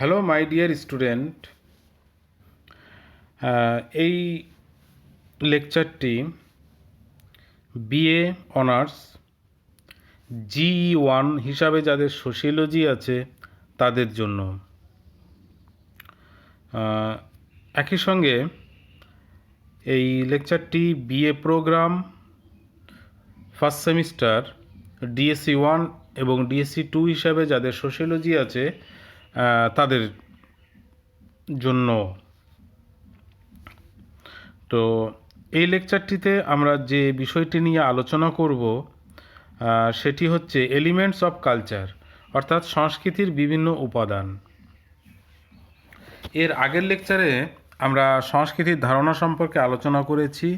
Hello my dear student, এই লেকচারটি BA honours GE1 হিসাবে যাদের সোশিওলজি আছে তাদের জন্য। একই সঙ্গে এই লেকচারটি BA programme first semester DSC1 এবং DSC2 হিসাবে যাদের সোশিওলজি আছে তাদের জন্য। তো এই লেকচারটিতে আমরা যে বিষয়টি নিয়ে আলোচনা করব সেটি হচ্ছে এলিমেন্টস অফ কালচার, অর্থাৎ সংস্কৃতির বিভিন্ন উপাদান। এর আগের লেকচারে আমরা সংস্কৃতির ধারণা সম্পর্কে আলোচনা করেছি।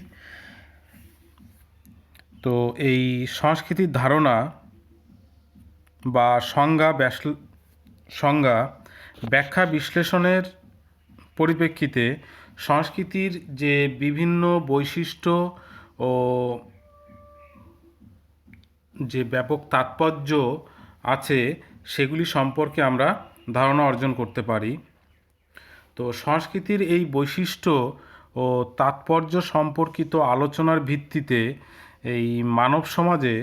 তো এই সংস্কৃতির ধারণা বা সংজ্ঞা ব্যাখ্যা বিশ্লেষণের পরিপ্রেক্ষিতে সংস্কৃতির যে বিভিন্ন বৈশিষ্ট্য ও যে ব্যাপক তাৎপর্য আছে সেগুলি সম্পর্কে আমরা ধারণা অর্জন করতে পারি। তো সংস্কৃতির এই বৈশিষ্ট্য ও তাৎপর্য সম্পর্কিত আলোচনার ভিত্তিতে এই মানব সমাজে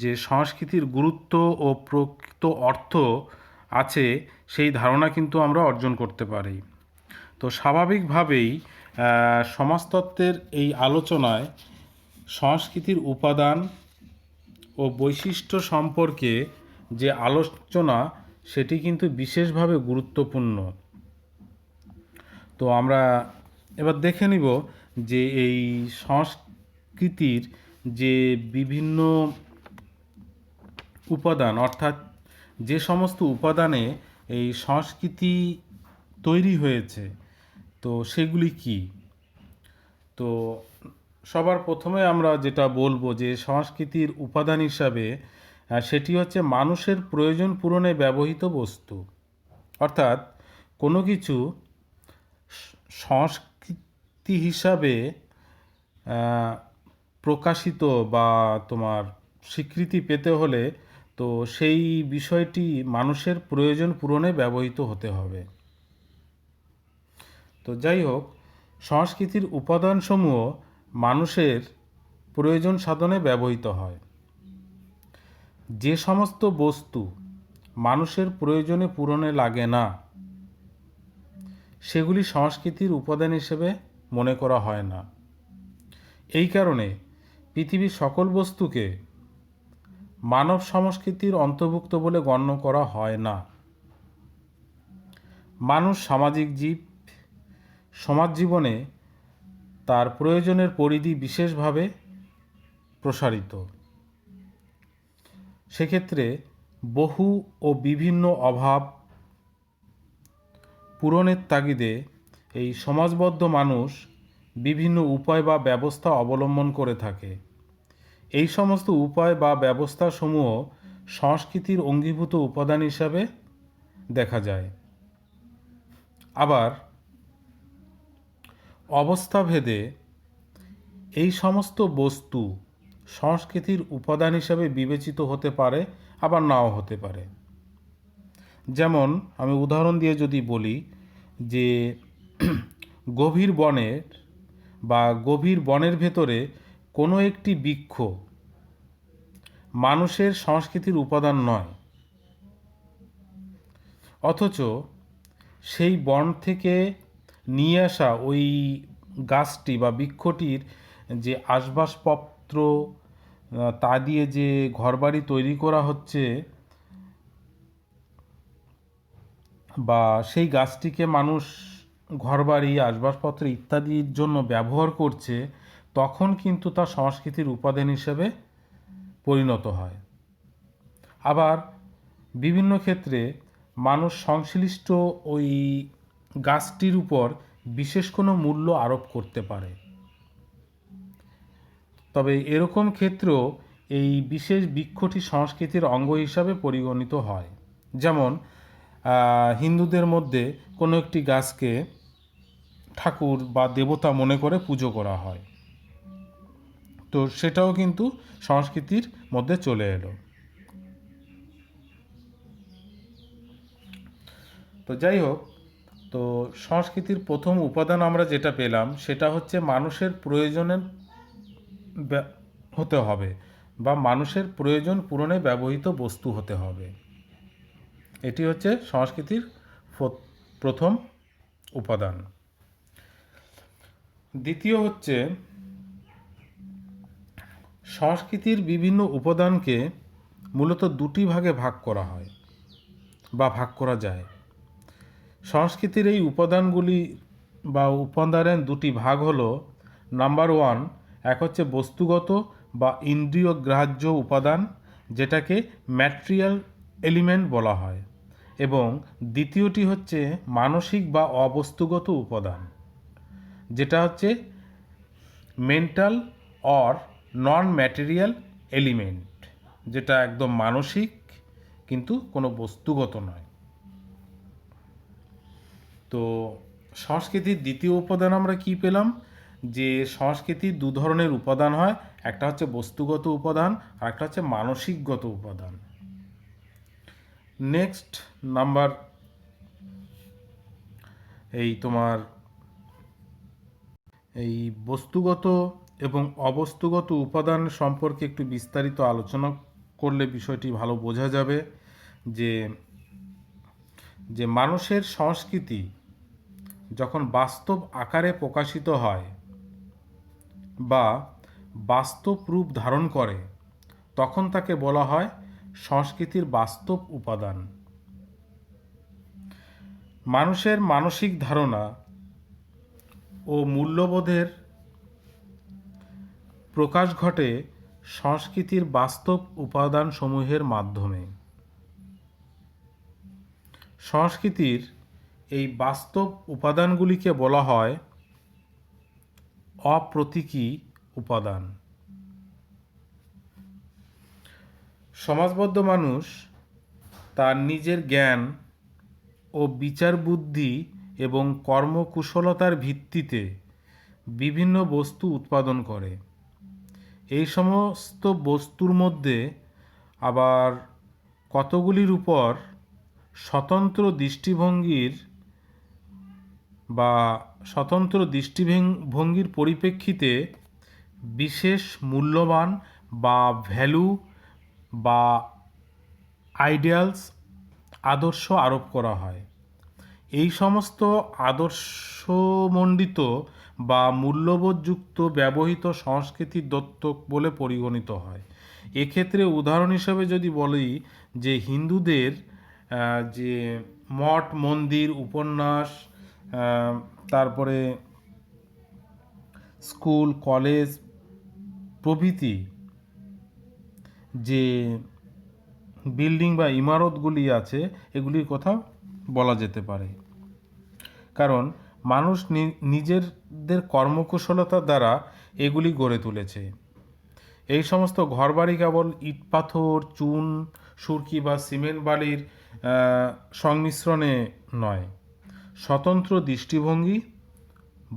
যে সংস্কৃতির গুরুত্ব ও প্রকৃত অর্থ আছে সেই ধারণা কিন্তু আমরা অর্জন করতে পারি। তো স্বাভাবিকভাবেই সমাজতত্ত্বের এই আলোচনায় সংস্কৃতির উপাদান ও বৈশিষ্ট্য সম্পর্কে যে আলোচনা সেটি কিন্তু বিশেষভাবে গুরুত্বপূর্ণ। তো আমরা এবার দেখে নিব যে এই সংস্কৃতির যে বিভিন্ন উপাদান, অর্থাৎ যে সমস্ত উপাদানে এই সংস্কৃতি তৈরি হয়েছে তো সেগুলি কি। তো সবার প্রথমে আমরা যেটা বলবো যে সংস্কৃতির উপাদান হিসাবে সেটি হচ্ছে মানুষের প্রয়োজন পূরণে ব্যবহৃত বস্তু। অর্থাৎ কোনো কিছু সংস্কৃতি হিসাবে প্রকাশিত বা তোমার স্বীকৃতি পেতে হলে তো সেই বিষয়টি মানুষের প্রয়োজন পূরণে ব্যবহৃত হতে হবে। তো যাই হোক, সংস্কৃতির উপাদানসমূহ মানুষের প্রয়োজন সাধনে ব্যবহৃত হয়। যে সমস্ত বস্তু মানুষের প্রয়োজনে পূরণে লাগে না সেগুলি সংস্কৃতির উপাদান হিসেবে মনে করা হয় না। এই কারণে পৃথিবীর সকল বস্তুকে মানব সংস্কৃতির অন্তর্ভুক্ত বলে গণ্য করা হয় না। মানুষ সামাজিক জীব, সমাজ জীবনে তার প্রয়োজনের পরিধি বিশেষভাবে প্রসারিত। সেক্ষেত্রে বহু ও বিভিন্ন অভাব পূরণের তাগিদে এই সমাজবদ্ধ মানুষ বিভিন্ন উপায় বা ব্যবস্থা অবলম্বন করে থাকে। এই সমস্ত উপায় বা ব্যবস্থাসমূহ সংস্কৃতির অঙ্গীভূত উপাদান হিসাবে দেখা যায়। আবার অবস্থাভেদে এই সমস্ত বস্তু সংস্কৃতির উপাদান হিসাবে বিবেচিত হতে পারে, আবার নাও হতে পারে। যেমন আমি উদাহরণ দিয়ে যদি বলি যে গভীর বনের ভেতরে কোনো একটি বৃক্ষ মানুষের সংস্কৃতির উপাদান নয়, অথচ সেই বন থেকে নিয়ে আসা ওই গাছটি বা বৃক্ষটির যে আসবাবপত্র, তা দিয়ে যে ঘরবাড়ি তৈরি করা হচ্ছে বা সেই গাছটিকে মানুষ ঘরবাড়ি, আসবাবপত্র ইত্যাদির জন্য ব্যবহার করছে, তখন কিন্তু তা সংস্কৃতির উপাদান হিসেবে পরিণত হয়। আবার বিভিন্ন ক্ষেত্রে মানুষ সংশ্লিষ্ট ওই গাছটির উপর বিশেষ কোনো মূল্য আরোপ করতে পারে। তবে এরকম ক্ষেত্রেও এই বিশেষ বৃক্ষটি সংস্কৃতির অঙ্গ হিসাবে পরিগণিত হয়। যেমন হিন্দুদের মধ্যে কোনো একটি গাছকে ঠাকুর বা দেবতা মনে করে পুজো করা হয়, তো সেটাও কিন্তু সংস্কৃতির মধ্যে চলে এলো। তো তো যাই হোক, তো সংস্কৃতির প্রথম উপাদান আমরা যেটা পেলাম সেটা হচ্ছে মানুষের প্রয়োজনের হতে হবে বা মানুষের প্রয়োজন পূরণে ব্যবহৃত বস্তু হতে হবে। এটি হচ্ছে সংস্কৃতির প্রথম উপাদান। দ্বিতীয় হচ্ছে, সংস্কৃতির বিভিন্ন উপাদানকে মূলত দুটি ভাগে ভাগ করা হয় বা ভাগ করা যায়। সংস্কৃতির এই উপাদানগুলি বা উপাদানের দুটি ভাগ হলো, নাম্বার ওয়ান, এক হচ্ছে বস্তুগত বা ইন্দ্রিয় গ্রাহ্য উপাদান, যেটাকে ম্যাটেরিয়াল এলিমেন্ট বলা হয়, এবং দ্বিতীয়টি হচ্ছে মানসিক বা অবস্তুগত উপাদান, যেটা হচ্ছে mental or non material element, যেটা একদম মানসিক কিন্তু কোনো বস্তুগত নয়। তো সংস্কৃতির দ্বিতীয় উপাদান আমরা কি পেলাম, যে সংস্কৃতির দু ধরনের উপাদান হয়, একটা হচ্ছে বস্তুগত উপাদান আর একটা হচ্ছে মানসিকগত উপাদান। নেক্সট নাম্বার, এই বস্তুগত এবং অবস্তুগত উপাদান সম্পর্কে একটু বিস্তারিত আলোচনা করলে বিষয়টি ভালো বোঝা যাবে। যে যে মানুষের সংস্কৃতি যখন বাস্তব আকারে প্রকাশিত হয় বা বাস্তব রূপ ধারণ করে, তখন তাকে বলা হয় সংস্কৃতির বাস্তব উপাদান। মানুষের মানসিক ধারণা ও মূল্যবোধের প্রকাশ ঘটে সংস্কৃতির বাস্তব উপাদানসমূহের মাধ্যমে। সংস্কৃতির এই বাস্তব উপাদানগুলিকে বলা হয় অপ্রতীকী উপাদান। সমাজবদ্ধ মানুষ তার নিজের জ্ঞান ও বিচার বুদ্ধি এবং কর্মকুশলতার ভিত্তিতে বিভিন্ন বস্তু উৎপাদন করে। এই সমস্ত বস্তুর মধ্যে আবার কতগুলির উপর স্বতন্ত্র দৃষ্টিভঙ্গির পরিপ্রেক্ষিতে বিশেষ মূল্যবান বা ভ্যালু বা আদর্শ আরোপ করা হয়। এই সমস্ত আদর্শমণ্ডিত বা মূল্যবোধযুক্ত ব্যবহৃত সংস্কৃতির দত্তক বলে পরিগণিত হয়। এক্ষেত্রে উদাহরণ হিসেবে যদি বলি, যে হিন্দুদের যে মঠ মন্দির উপন্যাস, তারপরে স্কুল কলেজ প্রভৃতি যে বিল্ডিং বা ইমারতগুলি আছে, এগুলির কথা বলা যেতে পারে। কারণ মানুষ নিজেদের কর্মকুশলতার দ্বারা এগুলি গড়ে তুলেছে। এই সমস্ত ঘরবাড়ি কেবল ইট পাথর চুন সুরকি বা সিমেন্ট বালির সংমিশ্রণে নয়, স্বতন্ত্র দৃষ্টিভঙ্গি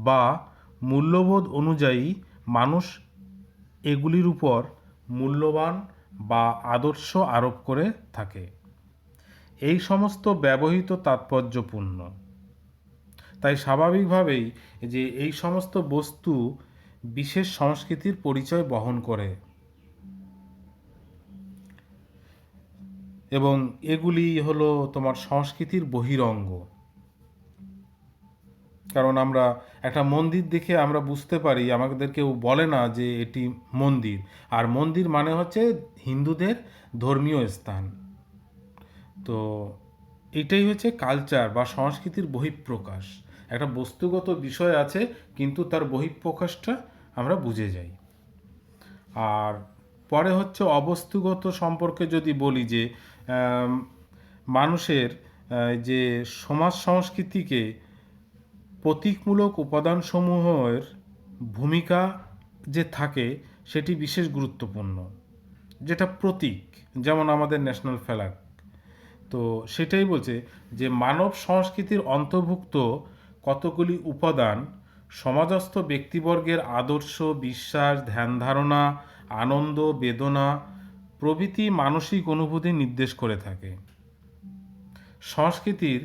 বা মূল্যবোধ অনুযায়ী মানুষ এগুলির উপর মূল্যবান বা আদর্শ আরোপ করে থাকে। এই সমস্ত ব্যবহৃত তাৎপর্যপূর্ণ, তাই স্বাভাবিকভাবেই যে এই সমস্ত বস্তু বিশেষ সংস্কৃতির পরিচয় বহন করে এবং এগুলি হলো তোমার সংস্কৃতির বহিরঙ্গ। কারণ আমরা একটা মন্দির দেখে আমরা বুঝতে পারি, আমাদের কেউ বলে না যে এটি মন্দির, আর মন্দির মানে হচ্ছে হিন্দুদের ধর্মীয় স্থান। তো এটাই হচ্ছে কালচার বা সংস্কৃতির বহিঃপ্রকাশ। একটা বস্তুগত বিষয় আছে কিন্তু তার বহিঃপ্রকাশটা আমরা বুঝে যাই। আর পরে হচ্ছে অবস্তুগত সম্পর্কে যদি বলি, যে মানুষের যে সমাজ সংস্কৃতিকে প্রতীকমূলক উপাদানসমূহের ভূমিকা যে থাকে সেটি বিশেষ গুরুত্বপূর্ণ। যেটা প্রতীক, যেমন আমাদের ন্যাশনাল ফ্ল্যাগ, তো সেটাই বলছে যে মানব সংস্কৃতির অন্তর্ভুক্ত কতগুলি উপাদান সমাজস্থ ব্যক্তিবর্গের আদর্শ, বিশ্বাস, ধ্যান ধারণা, আনন্দ, বেদনা প্রভৃতি মানসিক অনুভূতি নির্দেশ করে থাকে। সংস্কৃতির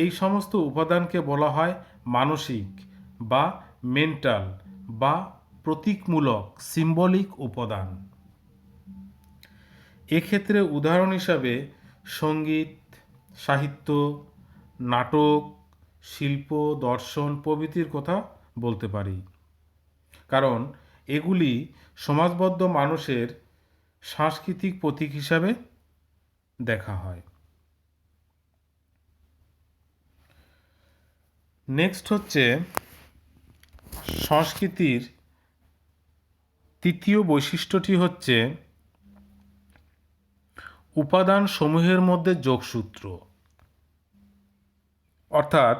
এই সমস্ত উপাদানকে বলা হয় মানসিক বা মেন্টাল বা প্রতীকমূলক সিম্বলিক উপাদান। এক্ষেত্রে উদাহরণ হিসাবে সঙ্গীত, সাহিত্য, নাটক, শিল্প, দর্শন প্রভৃতির কথা বলতে পারি, কারণ এগুলি সমাজবদ্ধ মানুষের সাংস্কৃতিক প্রতীক হিসাবে দেখা হয়। নেক্সট হচ্ছে সংস্কৃতির তৃতীয় বৈশিষ্ট্যটি হচ্ছে উপাদান সমূহের মধ্যে যোগসূত্র। অর্থাৎ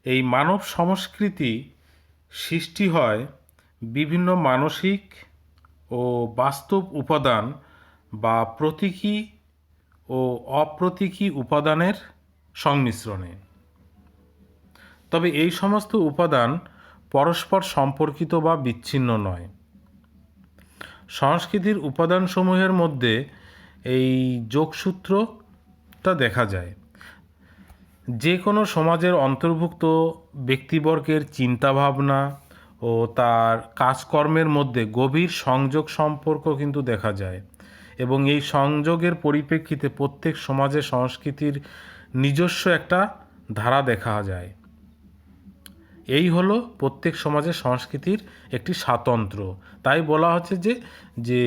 এই মানব সংস্কৃতি সৃষ্টি হয় বিভিন্ন মানসিক ও বাস্তব উপাদান বা প্রতীকী ও অপ্রতীকী উপাদানের সংমিশ্রণে। তবে এই সমস্ত উপাদান পরস্পর সম্পর্কিত বা বিচ্ছিন্ন নয়। সংস্কৃতির উপাদানসমূহের মধ্যে এই যোগসূত্রটা দেখা যায়। যে কোনো সমাজের অন্তর্ভুক্ত ব্যক্তিবর্গের চিন্তাভাবনা ও তার কাজকর্মের মধ্যে গভীর সংযোগ সম্পর্ক কিন্তু দেখা যায়, এবং এই সংযোগের পরিপ্রেক্ষিতে প্রত্যেক সমাজের সংস্কৃতির নিজস্ব একটা ধারা দেখা যায়। এই হলো প্রত্যেক সমাজের সংস্কৃতির একটি স্বাতন্ত্র্য। তাই বলা হচ্ছে যে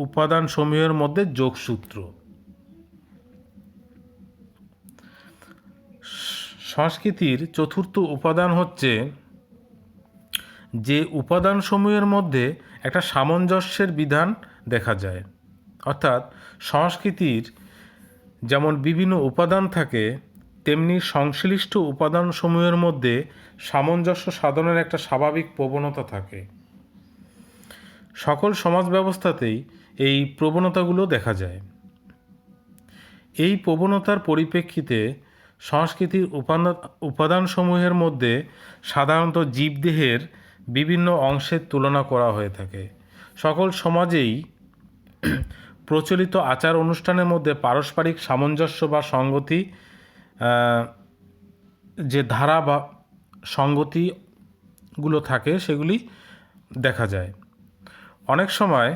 উপাদান সমূহের মধ্যে যোগসূত্র। সংস্কৃতির চতুর্থ উপাদান হচ্ছে যে উপাদানসমূহের মধ্যে একটা সামঞ্জস্যের বিধান দেখা যায়। অর্থাৎ সংস্কৃতির যেমন বিভিন্ন উপাদান থাকে, তেমনি সংশ্লিষ্ট উপাদানসমূহের মধ্যে সামঞ্জস্য সাধনের একটা স্বাভাবিক প্রবণতা থাকে। সকল সমাজ ব্যবস্থাতেই এই প্রবণতাগুলো দেখা যায়। এই প্রবণতার পরিপ্রেক্ষিতে সংস্কৃতির উপাদানসমূহের মধ্যে সাধারণত জীবদেহের বিভিন্ন অংশের তুলনা করা হয়ে থাকে। সকল সমাজেই প্রচলিত আচার অনুষ্ঠানের মধ্যে পারস্পরিক সামঞ্জস্য বা সঙ্গতি, যে ধারা বা সঙ্গতিগুলো থাকে সেগুলি দেখা যায়। অনেক সময়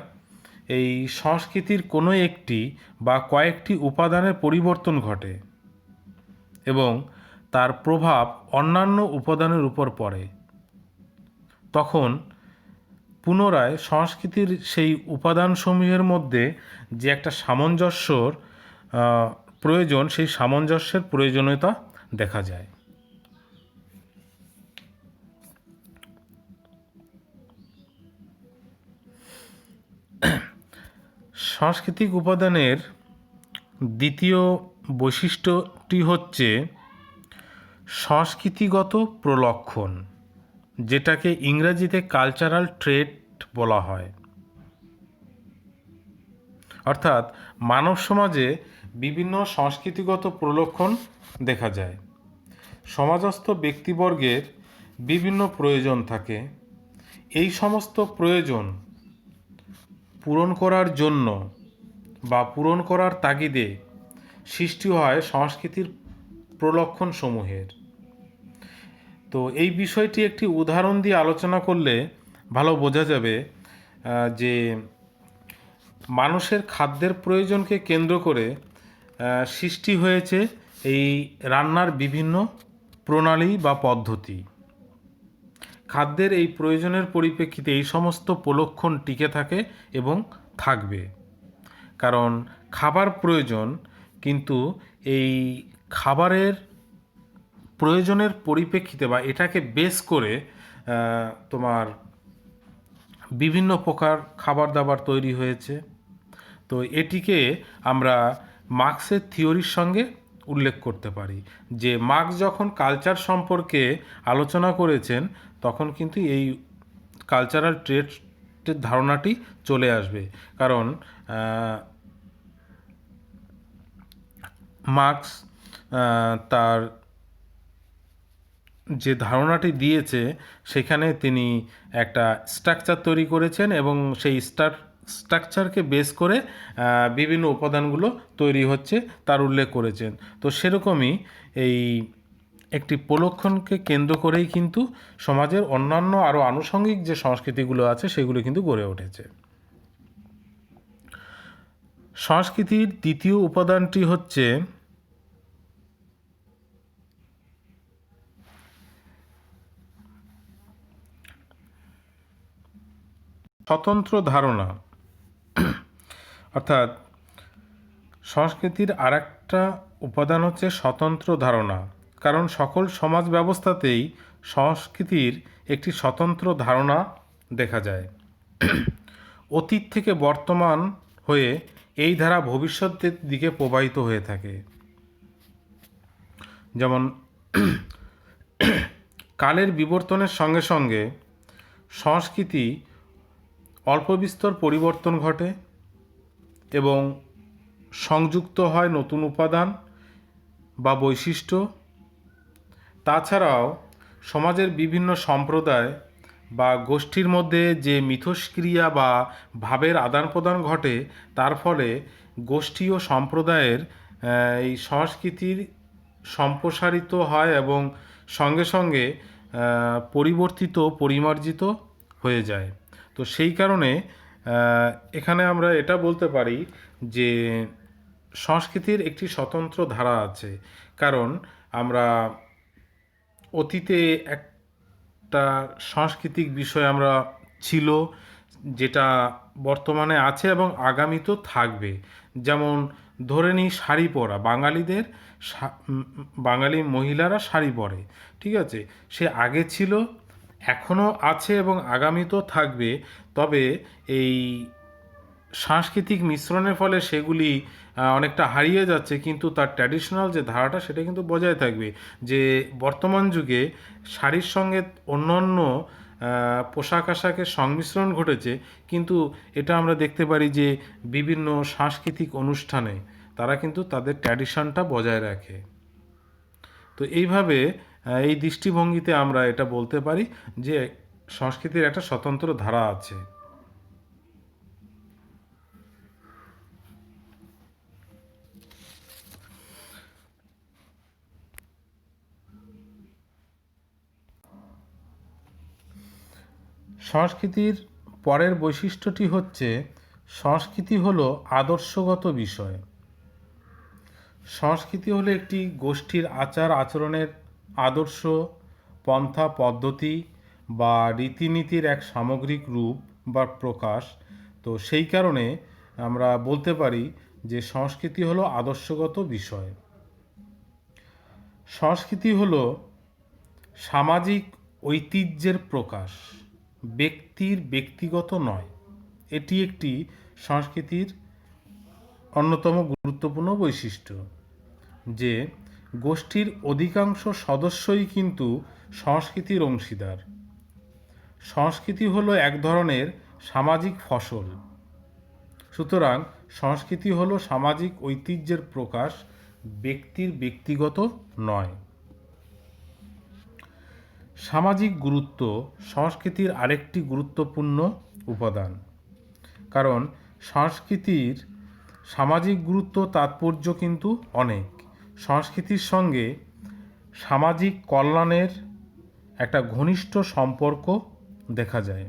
এই সংস্কৃতির কোনো একটি বা কয়েকটি উপাদানের পরিবর্তন ঘটে এবং তার প্রভাব অন্যান্য উপাদানের উপর পড়ে। তখন পুনরায় সংস্কৃতির সেই উপাদানসমূহের মধ্যে যে একটা সামঞ্জস্যর প্রয়োজন, সেই সামঞ্জস্যের প্রয়োজনীয়তা দেখা যায়। সাংস্কৃতিক উপাদানের দ্বিতীয় বৈশিষ্ট্যটি হচ্ছে সংস্কৃতিগত প্রলক্ষণ, যেটাকে ইংরেজিতে কালচারাল ট্রেট বলা হয়। অর্থাৎ মানব সমাজে বিভিন্ন সংস্কৃতিগত প্রলক্ষণ দেখা যায়। সমাজস্থ ব্যক্তিবর্গের বিভিন্ন প্রয়োজন থাকে। এই সমস্ত প্রয়োজন পূরণ করার জন্য বা পূরণ করার তাগিদে সৃষ্টি হয় সংস্কৃতির প্রলক্ষণ সমূহের। তো এই বিষয়টি একটি উদাহরণ দিয়ে আলোচনা করলে ভালো বোঝা যাবে যে মানুষের খাদ্যের প্রয়োজনকে কেন্দ্র করে সৃষ্টি হয়েছে এই রান্নার বিভিন্ন প্রণালী বা পদ্ধতি। খাদ্যের এই প্রয়োজনের পরিপ্রেক্ষিতে এই সমস্ত প্রলক্ষণ টিকে থাকে এবং থাকবে, কারণ খাবার প্রয়োজন, কিন্তু এই খাবারের প্রয়োজনের পরিপ্রেক্ষিতে বা এটাকে বেস করে তোমার বিভিন্ন প্রকার খাবার দাবার তৈরি হয়েছে। তো এটিকে আমরা মার্ক্সের থিওরির সঙ্গে উল্লেখ করতে পারি, যে মার্ক্স যখন কালচার সম্পর্কে আলোচনা করেছেন তখন কিন্তু এই কালচারাল ট্রেটের ধারণাটি চলে আসবে, কারণ মার্ক্স তার যে ধারণাটি দিয়েছে সেখানে তিনি একটা স্ট্রাকচার তৈরি করেছেন এবং সেই স্ট্রাকচারকে বেস করে বিভিন্ন উপাদানগুলো তৈরি হচ্ছে তার উল্লেখ করেছেন। তো সেরকমই এই একটি প্রলক্ষণকে কেন্দ্র করেই কিন্তু সমাজের অন্যান্য আরও আনুষঙ্গিক যে সংস্কৃতিগুলো আছে সেগুলো কিন্তু গড়ে উঠেছে। সংস্কৃতির দ্বিতীয় উপাদানটি হচ্ছে স্বতন্ত্র ধারণা, অর্থাৎ সংস্কৃতির আরেকটা উপাদান হচ্ছে স্বতন্ত্র ধারণা। কারণ সকল সমাজ ব্যবস্থাতেই সংস্কৃতির একটি স্বতন্ত্র ধারণা দেখা যায়। অতীত থেকে বর্তমান হয়ে এই ধারা ভবিষ্যতের দিকে প্রবাহিত হয়ে থাকে। যেমন কালের বিবর্তনের সঙ্গে সঙ্গে সংস্কৃতি অল্প বিস্তর পরিবর্তন ঘটে এবং সংযুক্ত হয় নতুন উপাদান বা বৈশিষ্ট্য। তাছাড়াও সমাজের বিভিন্ন সম্প্রদায় বা গোষ্ঠীর মধ্যে যে মিথস্ক্রিয়া বা ভাবের আদান প্রদান ঘটে, তার ফলে গোষ্ঠী ও সম্প্রদায়ের এই সংস্কৃতির সম্প্রসারিত হয় এবং সঙ্গে সঙ্গে পরিবর্তিত পরিমার্জিত হয়ে যায়। তো সেই কারণে এখানে আমরা এটা বলতে পারি যে সংস্কৃতির একটি স্বতন্ত্র ধারা আছে। কারণ আমরা অতীতে একটা সাংস্কৃতিক বিষয় আমরা ছিল, যেটা বর্তমানে আছে এবং আগামীতেও থাকবে। যেমন ধরে নিই শাড়ি পরা, বাঙালি মহিলারা শাড়ি পরে, ঠিক আছে, সে আগে ছিল, এখনও আছে এবং আগামীতেও থাকবে। তবে এই সাংস্কৃতিক মিশ্রণের ফলে সেগুলি অনেকটা হারিয়ে যাচ্ছে, কিন্তু তার ট্র্যাডিশনাল যে ধারাটা সেটা কিন্তু বজায় থাকবে। যে বর্তমান যুগে শাড়ির সঙ্গে অন্যান্য পোশাক আশাকের সংমিশ্রণ ঘটেছে, কিন্তু এটা আমরা দেখতে পারি যে বিভিন্ন সাংস্কৃতিক অনুষ্ঠানে তারা কিন্তু তাদের ট্র্যাডিশনটা বজায় রাখে। তো এইভাবে এই দৃষ্টিভঙ্গিতে আমরা এটা বলতে পারি যে সংস্কৃতির একটা স্বতন্ত্র ধারা আছে। সংস্কৃতির পরের বৈশিষ্ট্যটি হচ্ছে সংস্কৃতি হলো আদর্শগত বিষয়। সংস্কৃতি হলো একটি গোষ্ঠীর আচার আচরণের আদর্শ, পন্থা পদ্ধতি বা রীতিনীতির এক সামগ্রিক রূপ বা প্রকাশ। তো সেই কারণে আমরা বলতে পারি যে সংস্কৃতি হলো আদর্শগত বিষয়। সংস্কৃতি হলো সামাজিক ঐতিহ্যের প্রকাশ, ব্যক্তির ব্যক্তিগত নয়। এটি একটি সংস্কৃতির অন্যতম গুরুত্বপূর্ণ বৈশিষ্ট্য যে গোষ্ঠীর অধিকাংশ সদস্যই কিন্তু সংস্কৃতির অংশীদার। সংস্কৃতি হলো এক ধরনের সামাজিক ফসল। সুতরাং সংস্কৃতি হলো সামাজিক ঐতিহ্যের প্রকাশ, ব্যক্তির ব্যক্তিগত নয়। সামাজিক গুরুত্ব সংস্কৃতির আরেকটি গুরুত্বপূর্ণ উপাদান। কারণ সংস্কৃতির সামাজিক গুরুত্ব তাৎপর্য কিন্তু অনেক। সংস্কৃতির সঙ্গে সামাজিক কল্যাণের একটা ঘনিষ্ঠ সম্পর্ক দেখা যায়।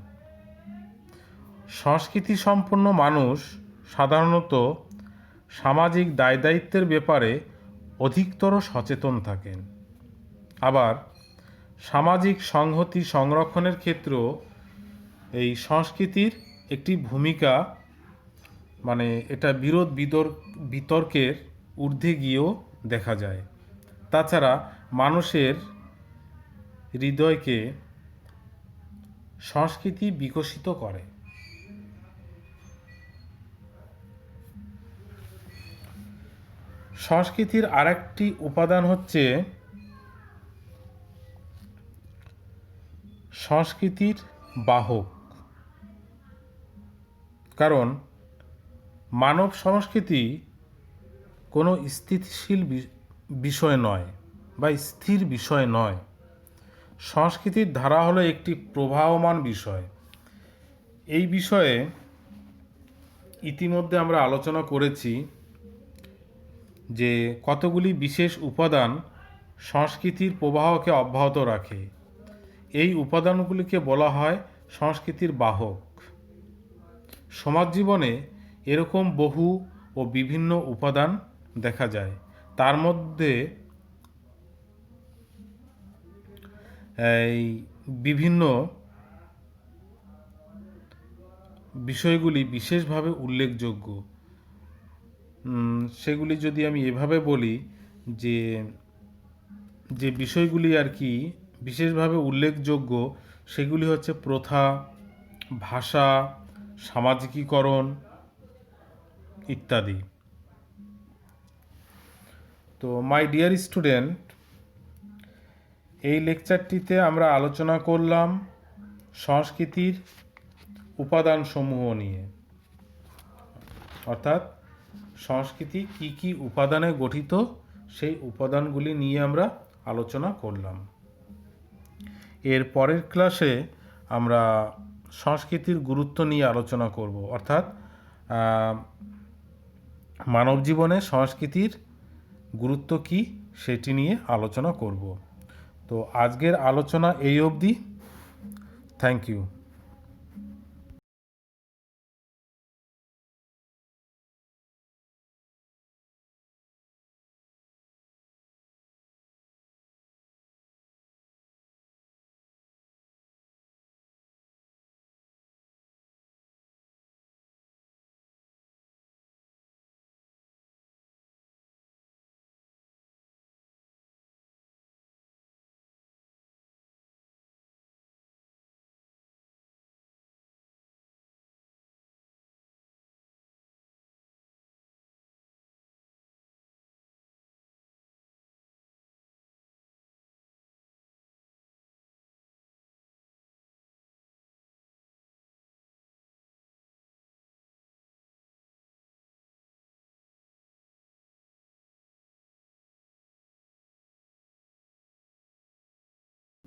সংস্কৃতি সম্পন্ন মানুষ সাধারণত সামাজিক দায় দায়িত্বের ব্যাপারে অধিকতর সচেতন থাকেন। আবার সামাজিক সংহতি সংরক্ষণের ক্ষেত্রেও এই সংস্কৃতির একটি ভূমিকা, মানে এটা বিতর্কের ঊর্ধ্বে গিয়েও দেখা যায়। তাছাড়া মানুষের হৃদয়কে সংস্কৃতি বিকশিত করে। সংস্কৃতির আরেকটি উপাদান হচ্ছে সংস্কৃতির বাহক। কারণ মানব সংস্কৃতি কোনো স্থিতিশীল বিষয় নয় বা স্থির বিষয় নয়। সংস্কৃতির ধারা হলো একটি প্রবাহমান বিষয়। এই বিষয়ে ইতিমধ্যে আমরা আলোচনা করেছি যে কতগুলি বিশেষ উপাদান সংস্কৃতির প্রবাহকে অব্যাহত রাখে। এই উপাদানগুলিকে বলা হয় সংস্কৃতির বাহক। সমাজ জীবনে এরকম বহু ও বিভিন্ন উপাদান দেখা যায়। তার মধ্যে এই বিভিন্ন বিষয়গুলি বিশেষভাবে উল্লেখযোগ্য। সেগুলি যদি আমি এভাবে বলি যে যে বিষয়গুলি আর কি বিশেষভাবে উল্লেখযোগ্য সেগুলি হচ্ছে প্রথা, ভাষা, সামাজিকীকরণ ইত্যাদি। তো মাই ডিয়ার স্টুডেন্ট, এই লেকচারটিতে আমরা আলোচনা করলাম সংস্কৃতির উপাদানসমূহ নিয়ে, অর্থাৎ সংস্কৃতি কি কি উপাদানে গঠিত সেই উপাদানগুলি নিয়ে আমরা আলোচনা করলাম। এর পরের ক্লাসে আমরা সংস্কৃতির গুরুত্ব নিয়ে আলোচনা করব, অর্থাৎ মানব জীবনে সংস্কৃতির গুরুত্ব কি সেটি নিয়ে আলোচনা করব। তো আজকের আলোচনা এই অবধি। Thank you.